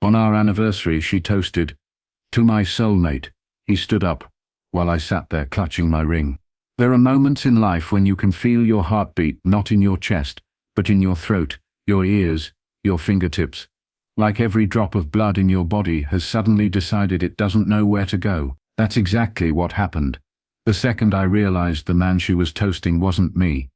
On our anniversary, she toasted, "To my soulmate." He stood up, while I sat there clutching my ring. There are moments in life when you can feel your heartbeat not in your chest, but in your throat, your ears, your fingertips. Like every drop of blood in your body has suddenly decided it doesn't know where to go. That's exactly what happened. The second I realized the man she was toasting wasn't me.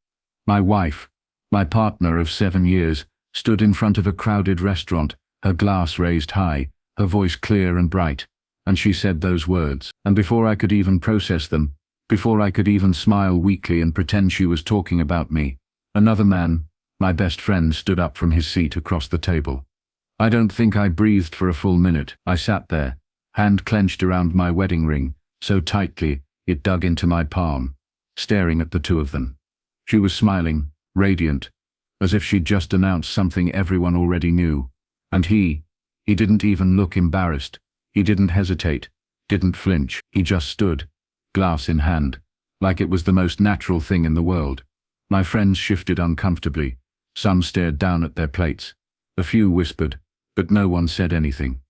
My wife, my partner of 7 years, stood in front of a crowded restaurant, her glass raised high, her voice clear and bright, and she said those words. And before I could even process them, before I could even smile weakly and pretend she was talking about me, another man, my best friend, stood up from his seat across the table. I don't think I breathed for a full minute. I sat there, hand clenched around my wedding ring, so tightly it dug into my palm, staring at the two of them. She was smiling, radiant, as if she'd just announced something everyone already knew. And he didn't even look embarrassed. He didn't hesitate, didn't flinch. He just stood, glass in hand, like it was the most natural thing in the world. My friends shifted uncomfortably. Some stared down at their plates. A few whispered, but no one said anything.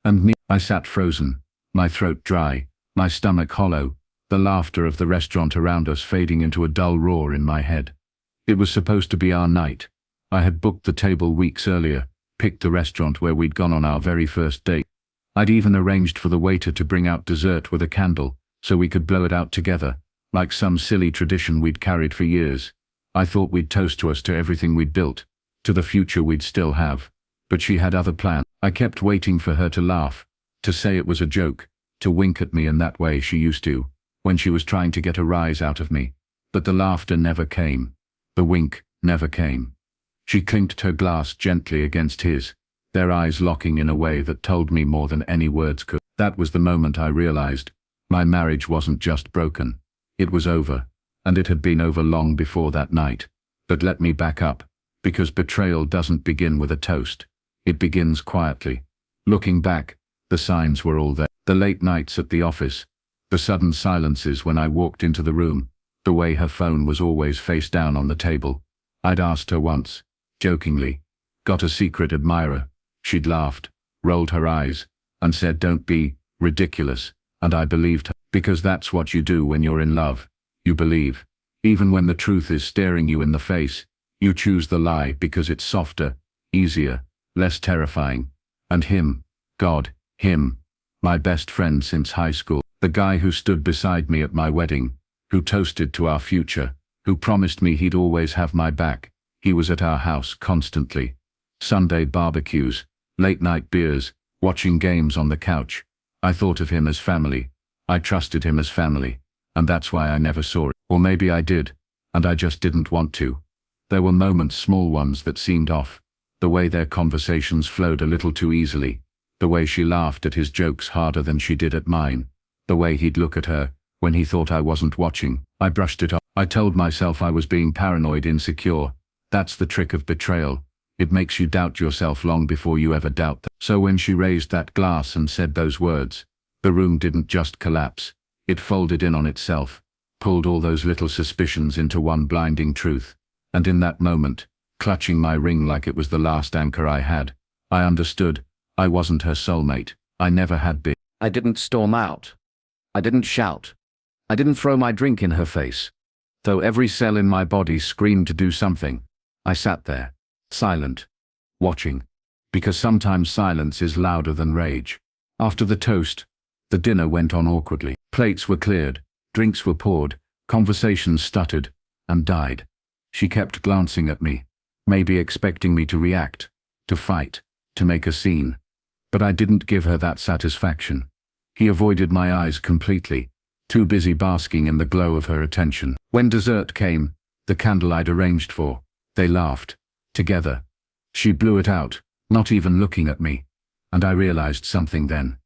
And me, I sat frozen, my throat dry, my stomach hollow, the laughter of the restaurant around us fading into a dull roar in my head. It was supposed to be our night. I had booked the table weeks earlier, picked the restaurant where we'd gone on our very first date. I'd even arranged for the waiter to bring out dessert with a candle, so we could blow it out together, like some silly tradition we'd carried for years. I thought we'd toast to us, to everything we'd built, to the future we'd still have. But she had other plans. I kept waiting for her to laugh, to say it was a joke, to wink at me in that way she used to, when she was trying to get a rise out of me. But the laughter never came. The wink never came. She clinked her glass gently against his, their eyes locking in a way that told me more than any words could. That was the moment I realized my marriage wasn't just broken. It was over, and it had been over long before that night. But let me back up, because betrayal doesn't begin with a toast. It begins quietly. Looking back, the signs were all there. The late nights at the office, the sudden silences when I walked into the room, the way her phone was always face down on the table. I'd asked her once, jokingly, "Got a secret admirer?" She'd laughed, rolled her eyes, and said, "Don't be ridiculous." And I believed her, because that's what you do when you're in love. You believe. Even when the truth is staring you in the face, you choose the lie because it's softer, easier, less terrifying. And him, God, him, my best friend since high school, the guy who stood beside me at my wedding, who toasted to our future, who promised me he'd always have my back. He was at our house constantly. Sunday barbecues, late-night beers, watching games on the couch. I thought of him as family. I trusted him as family. And that's why I never saw it. Or maybe I did, and I just didn't want to. There were moments, small ones, that seemed off. The way their conversations flowed a little too easily. The way she laughed at his jokes harder than she did at mine. The way he'd look at her when he thought I wasn't watching. I brushed it off. I told myself I was being paranoid, insecure. That's the trick of betrayal. It makes you doubt yourself long before you ever doubt them. So when she raised that glass and said those words, the room didn't just collapse. It folded in on itself, pulled all those little suspicions into one blinding truth. And in that moment, clutching my ring like it was the last anchor I had, I understood I wasn't her soulmate. I never had been. I didn't storm out. I didn't shout. I didn't throw my drink in her face. Though every cell in my body screamed to do something, I sat there, silent, watching, because sometimes silence is louder than rage. After the toast, the dinner went on awkwardly. Plates were cleared, drinks were poured, conversations stuttered, and died. She kept glancing at me, maybe expecting me to react, to fight, to make a scene. But I didn't give her that satisfaction. He avoided my eyes completely, too busy basking in the glow of her attention. When dessert came, the candle I'd arranged for, they laughed, together. She blew it out, not even looking at me. And I realized something then.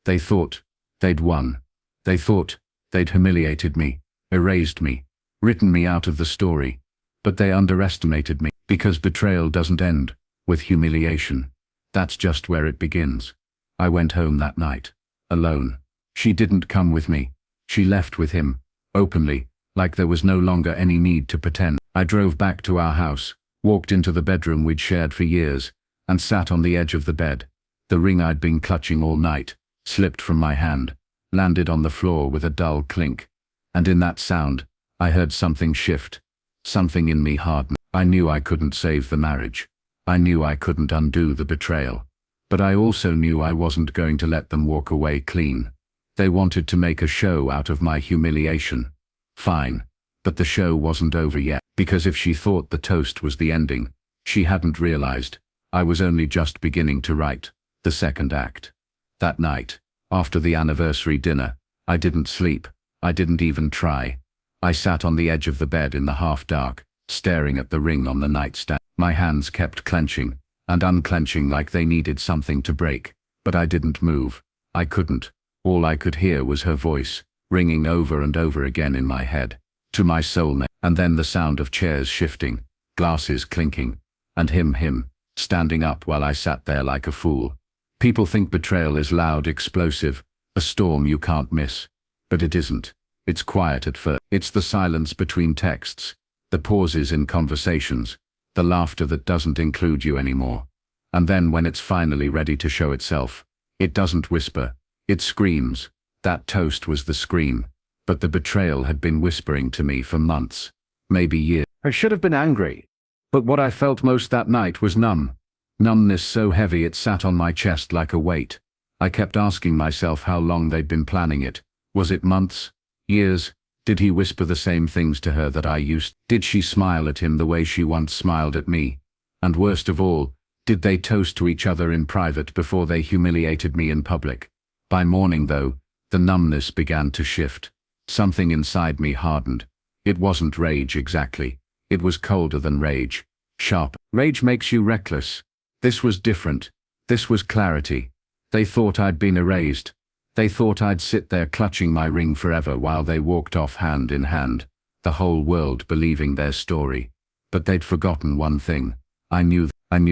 They thought they'd won. They thought they'd humiliated me, erased me, written me out of the story. But they underestimated me, because betrayal doesn't end with humiliation. That's just where it begins. I went home that night, alone. She didn't come with me. She left with him, openly, like there was no longer any need to pretend. I drove back to our house, walked into the bedroom we'd shared for years, and sat on the edge of the bed. The ring I'd been clutching all night slipped from my hand, landed on the floor with a dull clink, and in that sound, I heard something shift. Something in me harden. I knew I couldn't save the marriage. I knew I couldn't undo the betrayal. But I also knew I wasn't going to let them walk away clean. They wanted to make a show out of my humiliation. Fine. But the show wasn't over yet, because if she thought the toast was the ending, she hadn't realized I was only just beginning to write the second act. That night, after the anniversary dinner, I didn't sleep. I didn't even try. I sat on the edge of the bed in the half-dark, staring at the ring on the nightstand. My hands kept clenching and unclenching like they needed something to break, but I didn't move. I couldn't. All I could hear was her voice, ringing over and over again in my head. To my soulmate. And then the sound of chairs shifting, glasses clinking, and him, standing up while I sat there like a fool. People think betrayal is loud, explosive, a storm you can't miss. But it isn't. It's quiet at first. It's the silence between texts, the pauses in conversations, the laughter that doesn't include you anymore. And then when it's finally ready to show itself, it doesn't whisper, it screams. That toast was the scream. But the betrayal had been whispering to me for months, maybe years. I should have been angry, but what I felt most that night was numb. Numbness so heavy it sat on my chest like a weight. I kept asking myself how long they'd been planning it. Was it months? Years? Did he whisper the same things to her that I used? Did she smile at him the way she once smiled at me? And worst of all, did they toast to each other in private before they humiliated me in public? By morning, though, the numbness began to shift. Something inside me hardened. It wasn't rage exactly. It was colder than rage. Sharp. Rage makes you reckless. This was different. This was clarity. They thought I'd been erased. They thought I'd sit there clutching my ring forever while they walked off hand in hand, the whole world believing their story. But they'd forgotten one thing. I knew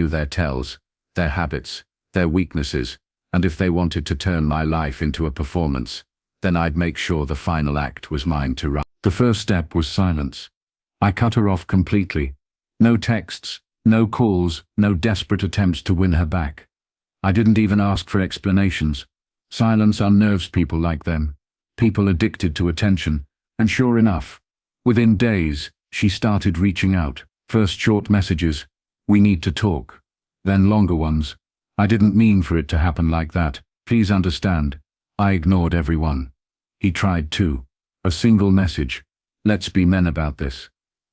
their tells, their habits, their weaknesses, and if they wanted to turn my life into a performance, then I'd make sure the final act was mine to write. The first step was silence. I cut her off completely. No texts, no calls, no desperate attempts to win her back. I didn't even ask for explanations. Silence unnerves people like them, people addicted to attention, and sure enough, within days, she started reaching out. First short messages, "We need to talk." Then longer ones. I didn't mean for it to happen like that. Please understand. I ignored everyone. He tried too. A single message. "Let's be men about this."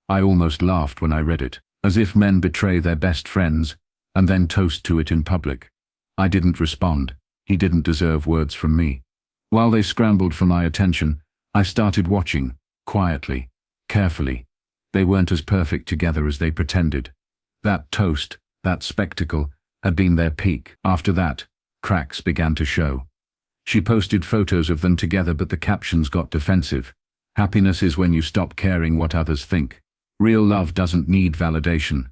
I almost laughed when I read it, as if men betray their best friends, and then toast to it in public. I didn't respond. He didn't deserve words from me. While they scrambled for my attention, I started watching, quietly, carefully. They weren't as perfect together as they pretended. That toast, that spectacle, had been their peak. After that, cracks began to show. She posted photos of them together, but the captions got defensive. Happiness is when you stop caring what others think. Real love doesn't need validation.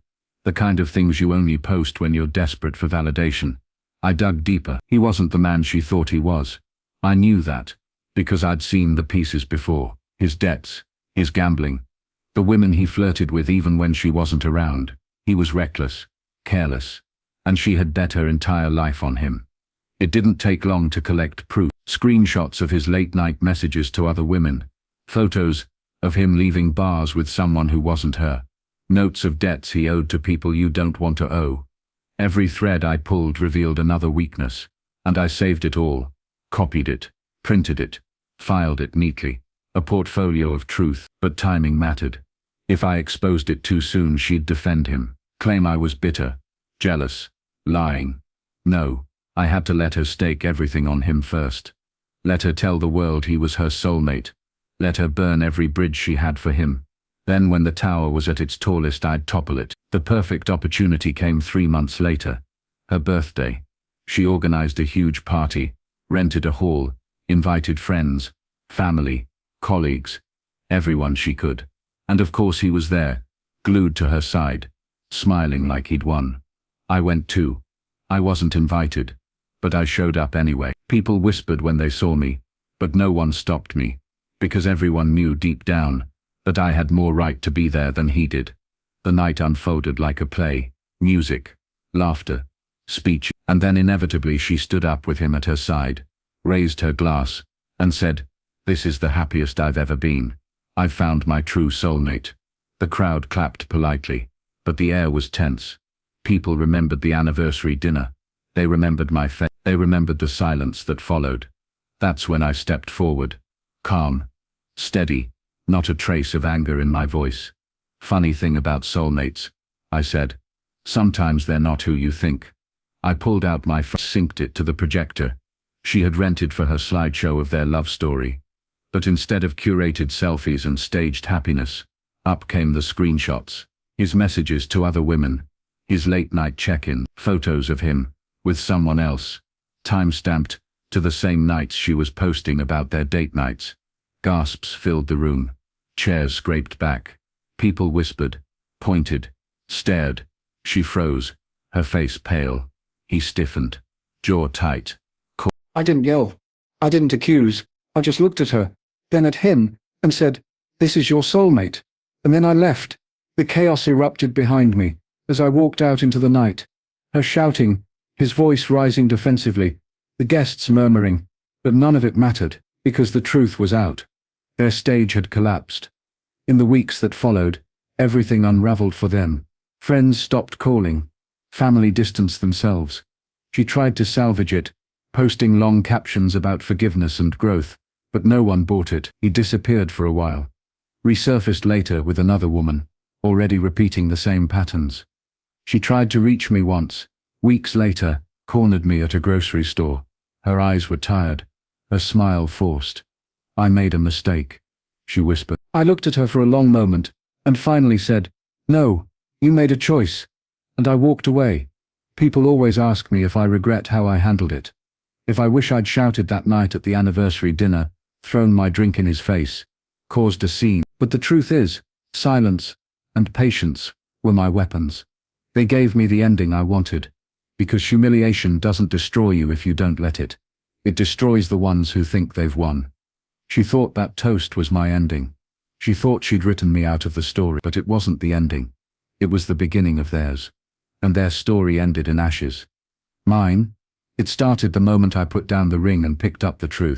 The kind of things you only post when you're desperate for validation. I dug deeper. He wasn't the man she thought he was. I knew that, because I'd seen the pieces before. His debts, his gambling, the women he flirted with even when she wasn't around. He was reckless, careless, and she had bet her entire life on him. It didn't take long to collect proof. Screenshots of his late-night messages to other women. Photos of him leaving bars with someone who wasn't her. Notes of debts he owed to people you don't want to owe. Every thread I pulled revealed another weakness, and I saved it all, copied it, printed it, filed it neatly. A portfolio of truth, but timing mattered. If I exposed it too soon, she'd defend him, claim I was bitter, jealous, lying. No. I had to let her stake everything on him first. Let her tell the world he was her soulmate. Let her burn every bridge she had for him. Then when the tower was at its tallest, I'd topple it. The perfect opportunity came 3 months later. Her birthday. She organized a huge party, rented a hall, invited friends, family, colleagues, everyone she could. And of course he was there, glued to her side, smiling like he'd won. I went too. I wasn't invited, but I showed up anyway. People whispered when they saw me, but no one stopped me, because everyone knew deep down that I had more right to be there than he did. The night unfolded like a play. Music, laughter, speech, and then inevitably she stood up with him at her side, raised her glass, and said, "This is the happiest I've ever been. I've found my true soulmate." The crowd clapped politely, but the air was tense. People remembered the anniversary dinner. They remembered my face. They remembered the silence that followed. That's when I stepped forward. Calm, steady, not a trace of anger in my voice. "Funny thing about soulmates," I said. "Sometimes they're not who you think." I pulled out my phone, synced it to the projector she had rented for her slideshow of their love story. But instead of curated selfies and staged happiness, up came the screenshots, his messages to other women, his late-night check-in, photos of him with someone else, time-stamped to the same nights she was posting about their date nights. Gasps filled the room. Chairs scraped back. People whispered, pointed, stared. She froze, her face pale. He stiffened, jaw tight. I didn't yell. I didn't accuse. I just looked at her, then at him, and said, "This is your soulmate." And then I left. The chaos erupted behind me as I walked out into the night. Her shouting, his voice rising defensively, the guests murmuring, but none of it mattered, because the truth was out. Their stage had collapsed. In the weeks that followed, everything unraveled for them. Friends stopped calling. Family distanced themselves. She tried to salvage it, posting long captions about forgiveness and growth, but no one bought it. He disappeared for a while, resurfaced later with another woman, already repeating the same patterns. She tried to reach me once, weeks later, cornered me at a grocery store. Her eyes were tired, her smile forced. "I made a mistake," she whispered. I looked at her for a long moment, and finally said, "No, you made a choice." And I walked away. People always ask me if I regret how I handled it. If I wish I'd shouted that night at the anniversary dinner, thrown my drink in his face, caused a scene. But the truth is, silence and patience were my weapons. They gave me the ending I wanted. Because humiliation doesn't destroy you if you don't let it. It destroys the ones who think they've won. She thought that toast was my ending. She thought she'd written me out of the story, but it wasn't the ending. It was the beginning of theirs. And their story ended in ashes. Mine? It started the moment I put down the ring and picked up the truth.